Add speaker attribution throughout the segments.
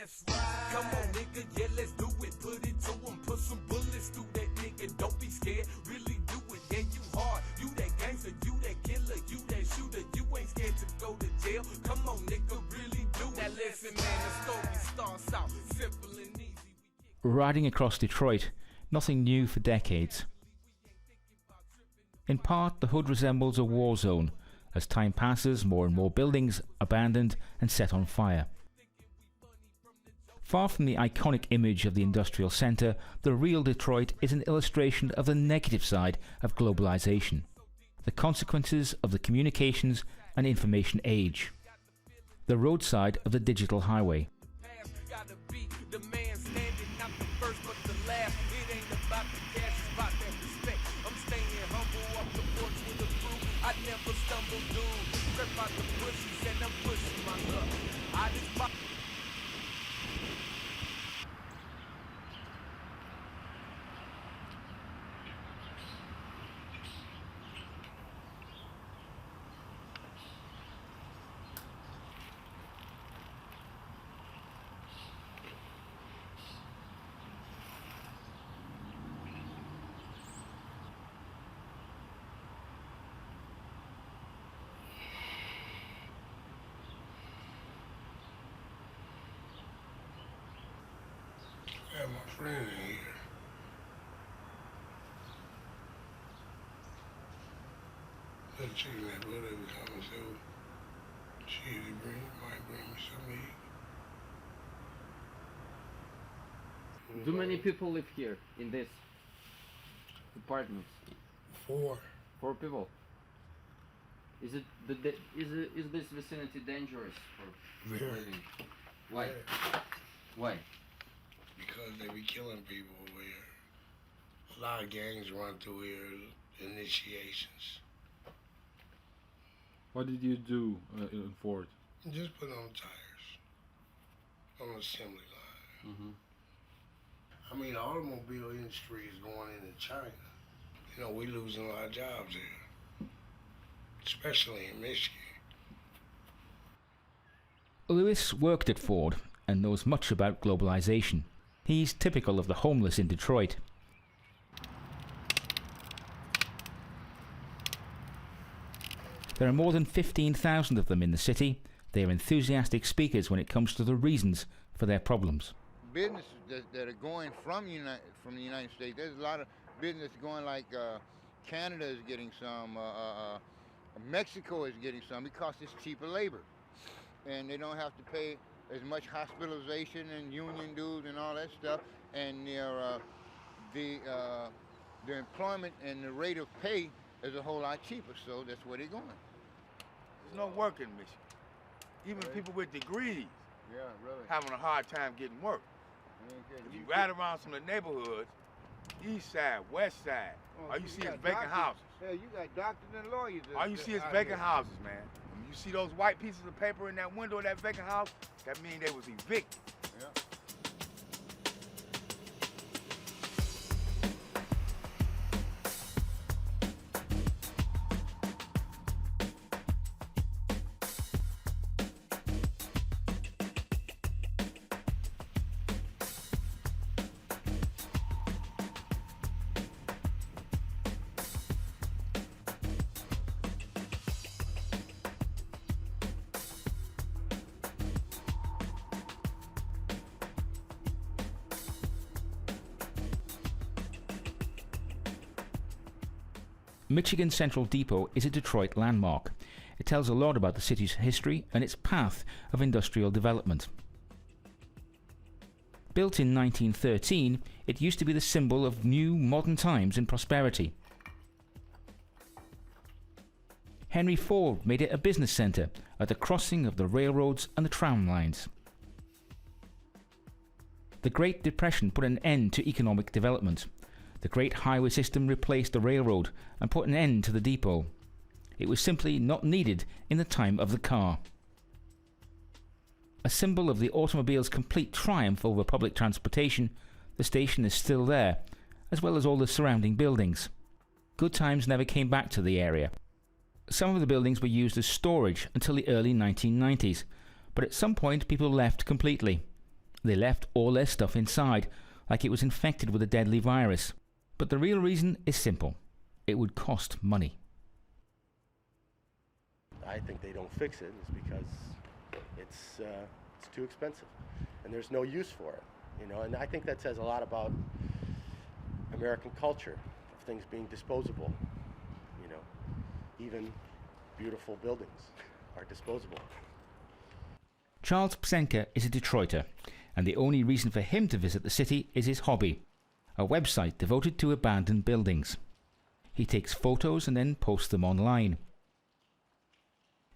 Speaker 1: That's right. Come on, nigga, yeah, let's do it. Put it to him, put some bullets through that nigga. Don't be scared, really do it. Yeah, you hard, you that gangster, you that killer, you that shooter. You ain't scared to go to jail. Come on, nigga, really do it. Now listen, man, the story starts out simple and easy.
Speaker 2: Riding across Detroit, nothing new for decades. In part, the hood resembles a war zone. As time passes, more and more buildings abandoned and set on fire. Far from the iconic image of the industrial centre, the real Detroit is an illustration of the negative side of globalization, the consequences of the communications and information age, the roadside of the digital highway.
Speaker 1: I never stumble, dude. Rip out the bushes and I'm pushing my luck. I just pop.
Speaker 3: I have my friend in here. That chicken that whatever coming so she might bring me some meat.
Speaker 4: Do many people live here in this apartments?
Speaker 3: 4.
Speaker 4: 4 people. Is it is this vicinity dangerous for
Speaker 3: Very.
Speaker 4: living? Why?
Speaker 3: Yeah.
Speaker 4: Why?
Speaker 3: Because they be killing people over here. A lot of gangs run through here, initiations.
Speaker 5: What did you do in Ford?
Speaker 3: Just put on tires on the assembly line.
Speaker 4: Mm-hmm.
Speaker 3: I mean, the automobile industry is going into China. You know, we losing a lot of jobs here, especially in Michigan.
Speaker 2: Lewis worked at Ford and knows much about globalization. He's typical of the homeless in Detroit. There are more than 15,000 of them in the city. They are enthusiastic speakers when it comes to the reasons for their problems.
Speaker 6: Businesses that are going from the United States, there's a lot of business going, like Canada is getting some, Mexico is getting some because it's cheaper labor. And they don't have to pay as much hospitalization and union dues and all that stuff, and their employment and the rate of pay is a whole lot cheaper, so that's where they're going.
Speaker 7: There's no work in Michigan. Even people with degrees
Speaker 6: really.
Speaker 7: having a hard time getting work. If you ride around some of the neighborhoods, east side, west side, all you see is vacant houses.
Speaker 6: Yeah, you got doctors and lawyers.
Speaker 7: All you see is vacant houses, man. When you see those white pieces of paper in that window of that vacant house, that means they was evicted.
Speaker 6: Yeah.
Speaker 2: Michigan Central Depot is a Detroit landmark. It tells a lot about the city's history and its path of industrial development. Built in 1913, it used to be the symbol of new modern times and prosperity. Henry Ford made it a business centre at the crossing of the railroads and the tram lines. The Great Depression put an end to economic development. The great highway system replaced the railroad and put an end to the depot. It was simply not needed in the time of the car. A symbol of the automobile's complete triumph over public transportation, the station is still there, as well as all the surrounding buildings. Good times never came back to the area. Some of the buildings were used as storage until the early 1990s, but at some point people left completely. They left all their stuff inside, like it was infected with a deadly virus. But the real reason is simple. It would cost money.
Speaker 8: I think they don't fix it is because it's too expensive, and there's no use for it, you know. And I think that says a lot about American culture of things being disposable. You know, even beautiful buildings are disposable.
Speaker 2: Charles Psenka is a Detroiter, and the only reason for him to visit the city is his hobby, a website devoted to abandoned buildings. He takes photos and then posts them online.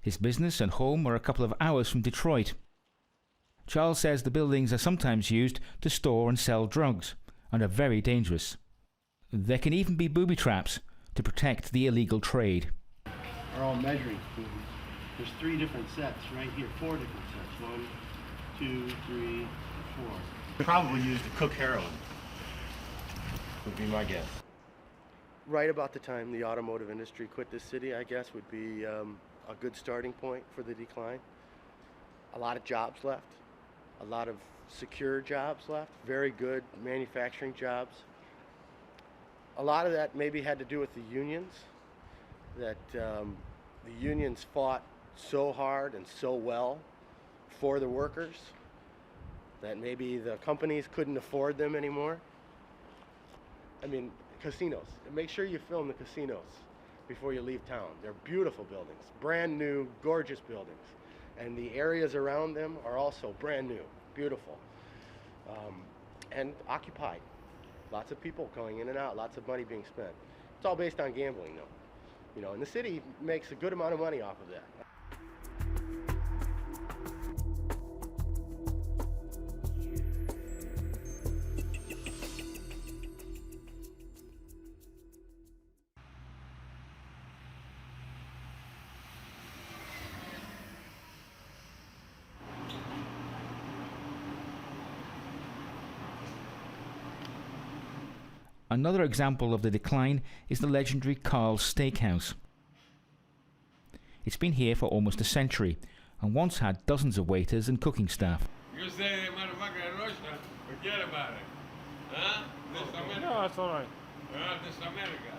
Speaker 2: His business and home are a couple of hours from Detroit. Charles says the buildings are sometimes used to store and sell drugs and are very dangerous. There can even be booby traps to protect the illegal trade.
Speaker 8: Are all measuring spoons. There's 3 different sets right here, 4 different sets. 1, 2, 3, 4. Probably used to cook heroin, would be my guess. Right about the time the automotive industry quit this city, I guess, would be a good starting point for the decline. A lot of jobs left, a lot of secure jobs left, very good manufacturing jobs. A lot of that maybe had to do with the unions, that the unions fought so hard and so well for the workers that maybe the companies couldn't afford them anymore. I mean, casinos. Make sure you film the casinos before you leave town. They're beautiful buildings, brand new, gorgeous buildings. And the areas around them are also brand new, beautiful, and occupied. Lots of people going in and out, lots of money being spent. It's all based on gambling, though. You know, and the city makes a good amount of money off of that.
Speaker 2: Another example of the decline is the legendary Carl's Steakhouse. It's been here for almost a century and once had dozens of waiters and cooking staff.
Speaker 9: You say that motherfucker in Russia, forget about it. Huh? This America.
Speaker 5: No, it's all right.
Speaker 9: This America.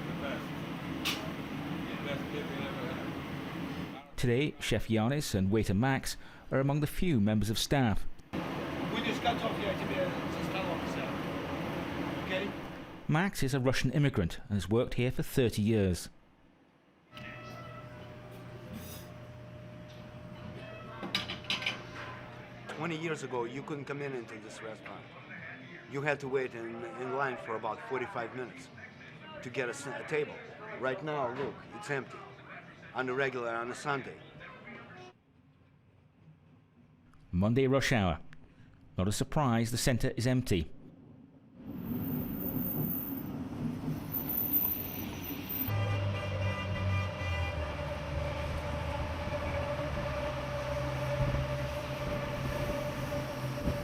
Speaker 9: The best. The best thing ever had.
Speaker 2: Today, Chef Yanis and waiter Max are among the few members of staff. Max is a Russian immigrant and has worked here for 30 years.
Speaker 10: Years ago, you couldn't come into this restaurant. You had to wait in line for about 45 minutes to get a table. Right now, look, it's empty. On the regular, on a Sunday.
Speaker 2: Monday rush hour. Not a surprise, the centre is empty.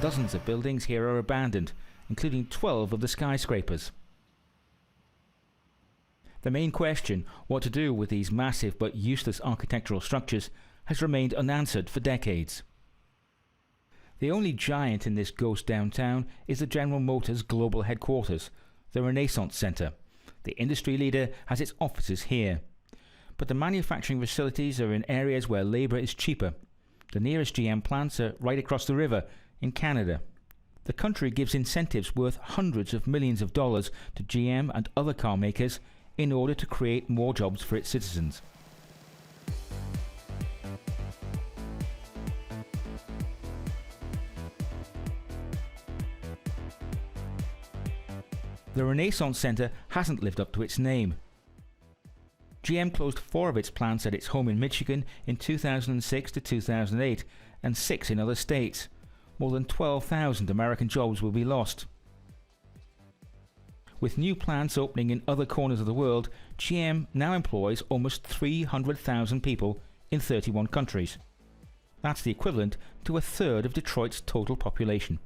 Speaker 2: Dozens of buildings here are abandoned, including 12 of the skyscrapers. The main question, what to do with these massive but useless architectural structures, has remained unanswered for decades. The only giant in this ghost downtown is the General Motors global headquarters, the Renaissance Center. The industry leader has its offices here. But the manufacturing facilities are in areas where labor is cheaper. The nearest GM plants are right across the river in Canada. The country gives incentives worth hundreds of millions of dollars to GM and other car makers in order to create more jobs for its citizens. The Renaissance Center hasn't lived up to its name. GM closed 4 of its plants at its home in Michigan in 2006 to 2008 and 6 in other states. More than 12,000 American jobs will be lost. With new plants opening in other corners of the world, GM now employs almost 300,000 people in 31 countries. That's the equivalent to a third of Detroit's total population.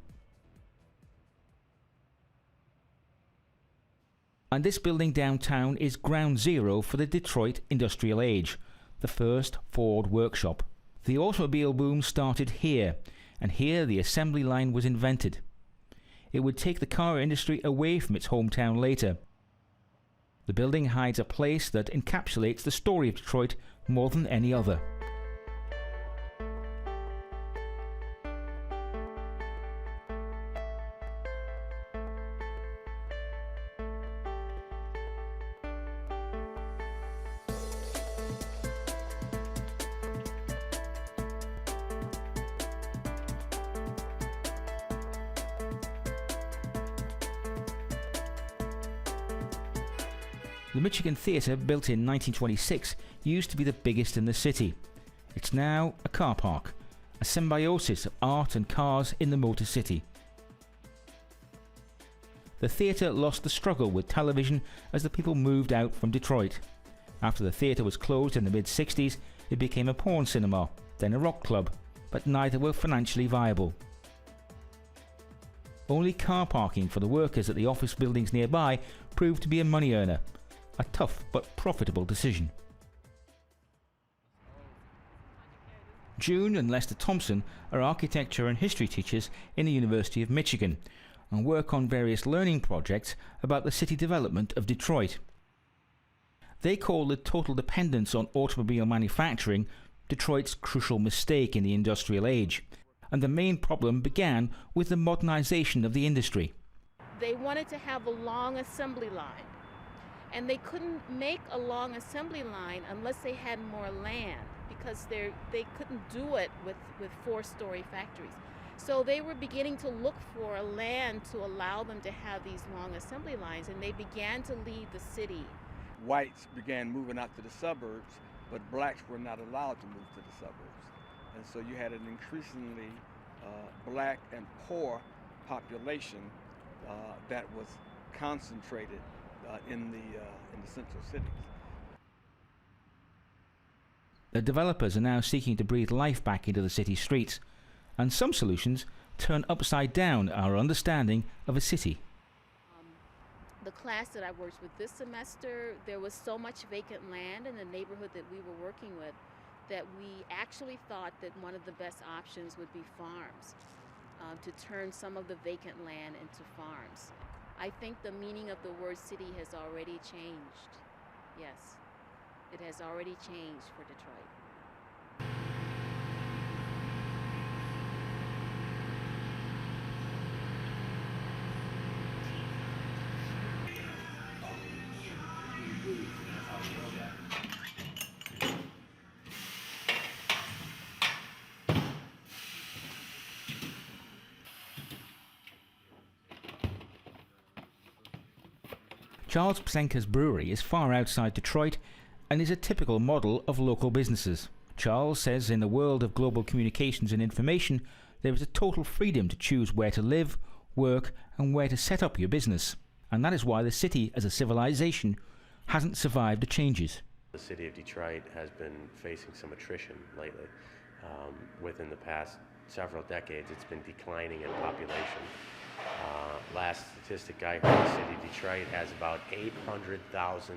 Speaker 2: And this building downtown is ground zero for the Detroit industrial age, the first Ford workshop. The automobile boom started here, and here the assembly line was invented. It would take the car industry away from its hometown later. The building hides a place that encapsulates the story of Detroit more than any other. The Michigan Theatre, built in 1926, used to be the biggest in the city. It's now a car park, a symbiosis of art and cars in the Motor City. The theatre lost the struggle with television as the people moved out from Detroit. After the theatre was closed in the mid-60s, it became a porn cinema, then a rock club, but neither were financially viable. Only car parking for the workers at the office buildings nearby proved to be a money earner. A tough but profitable decision. June and Lester Thompson are architecture and history teachers in the University of Michigan and work on various learning projects about the city development of Detroit. They call the total dependence on automobile manufacturing Detroit's crucial mistake in the industrial age, and the main problem began with the modernization of the industry.
Speaker 11: They wanted to have a long assembly line. And they couldn't make a long assembly line unless they had more land, because they couldn't do it with 4-story factories. So they were beginning to look for a land to allow them to have these long assembly lines, and they began to leave the city.
Speaker 12: Whites began moving out to the suburbs, but blacks were not allowed to move to the suburbs. And so you had an increasingly black and poor population that was concentrated in the central cities.
Speaker 2: The developers are now seeking to breathe life back into the city streets, and some solutions turn upside down our understanding of a city.
Speaker 11: The class that I worked with this semester, there was so much vacant land in the neighborhood that we were working with that we actually thought that one of the best options would be farms, to turn some of the vacant land into farms. I think the meaning of the word city has already changed. Yes, it has already changed for Detroit.
Speaker 2: Charles Psenka's brewery is far outside Detroit and is a typical model of local businesses. Charles says in the world of global communications and information, there is a total freedom to choose where to live, work, and where to set up your business. And that is why the city as a civilization hasn't survived the changes.
Speaker 13: The city of Detroit has been facing some attrition lately. Within the past several decades, it's been declining in population. Last statistic I heard, the city of Detroit has about 800,000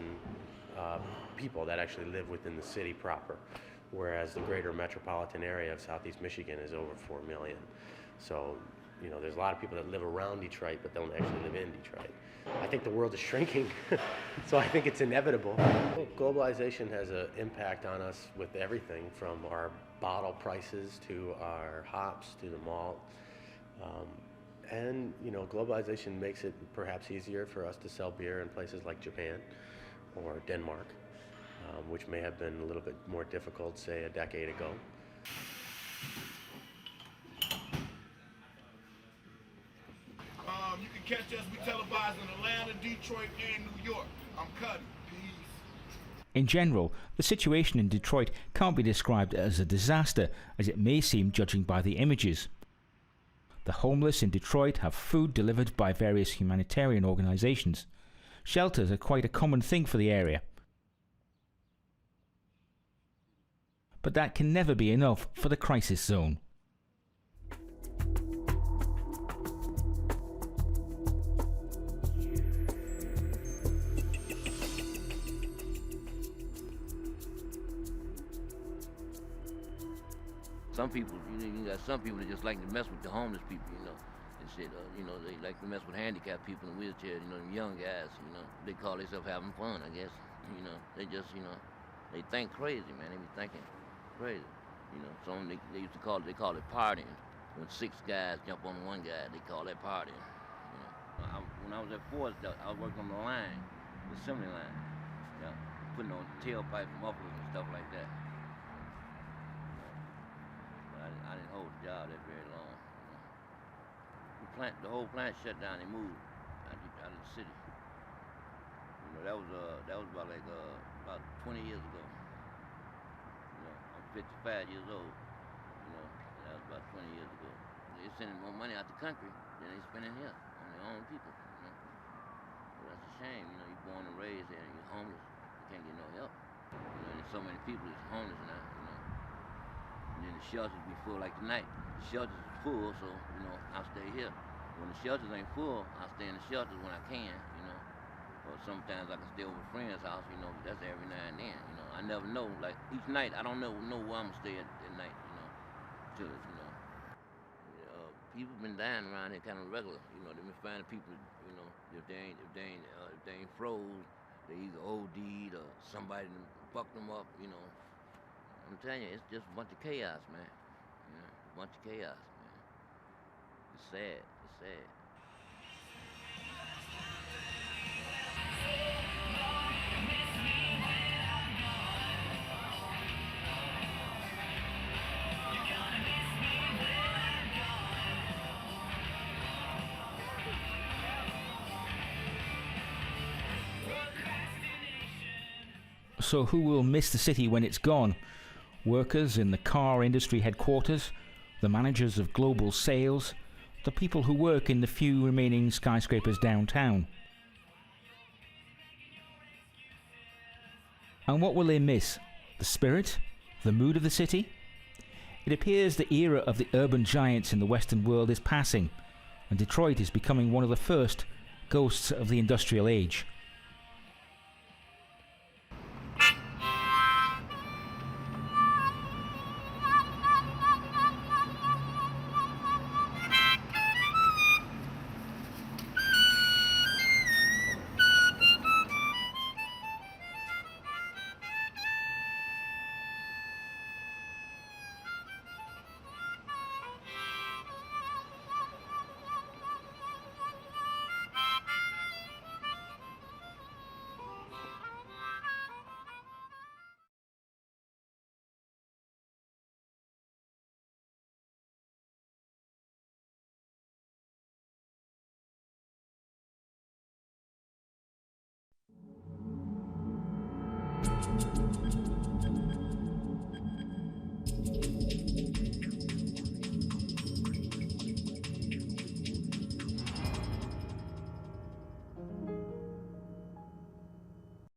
Speaker 13: people that actually live within the city proper, whereas the greater metropolitan area of Southeast Michigan is over 4 million. So, you know, there's a lot of people that live around Detroit but don't actually live in Detroit. I think the world is shrinking, so I think it's inevitable. Globalization has an impact on us with everything from our bottle prices to our hops to the malt. And, you know, globalization makes it perhaps easier for us to sell beer in places like Japan or Denmark, which may have been a little bit more difficult, say, a decade ago.
Speaker 1: You can catch us, we televise in Atlanta, Detroit, and New York. I'm cutting. Peace.
Speaker 2: In general, the situation in Detroit can't be described as a disaster, as it may seem judging by the images. The homeless in Detroit have food delivered by various humanitarian organizations. Shelters are quite a common thing for the area. But that can never be enough for the crisis zone.
Speaker 14: Some people, you got some people that just like to mess with the homeless people, you know. And shit, you know, they like to mess with handicapped people in wheelchairs, you know, them young guys, you know. They call themselves having fun, I guess. You know, they just, you know, they think crazy, man. They be thinking crazy. You know, some they used to call it, they call it partying. When 6 guys jump on one guy, they call that partying. You know, when I was at Ford, I was working on the line, the assembly line, you know, putting on tailpipe mufflers and stuff like that. I didn't hold the job that very long. You know. The whole plant shut down. They moved out of the city. You know, that was about 20 years ago. You know, I'm 55 years old. You know, that was about 20 years ago. They're sending more money out the country than they spending here on their own people. You know, well, that's a shame. You know, you're born and raised here and you're homeless. You can't get no help. You know, there's so many people that's homeless now. You know. And then the shelters be full like tonight. The shelters is full, so, you know, I'll stay here. When the shelters ain't full, I'll stay in the shelters when I can, you know. Or sometimes I can stay over a friend's house, you know, but that's every now and then, you know. I never know, like, each night, I don't know where I'm gonna stay at night, you know, till it's, you know. People been dying around here kind of regular, you know. They've been finding people, you know, if they ain't froze, they either OD'd or somebody fucked them up, you know. I'm telling you, it's just a bunch of chaos, man. You know, a bunch of chaos, man. It's sad. It's sad.
Speaker 2: So who will miss the city when it's gone? Workers in the car industry headquarters, the managers of global sales, the people who work in the few remaining skyscrapers downtown. And what will they miss? The spirit? The mood of the city? It appears the era of the urban giants in the Western world is passing, and Detroit is becoming one of the first ghosts of the industrial age.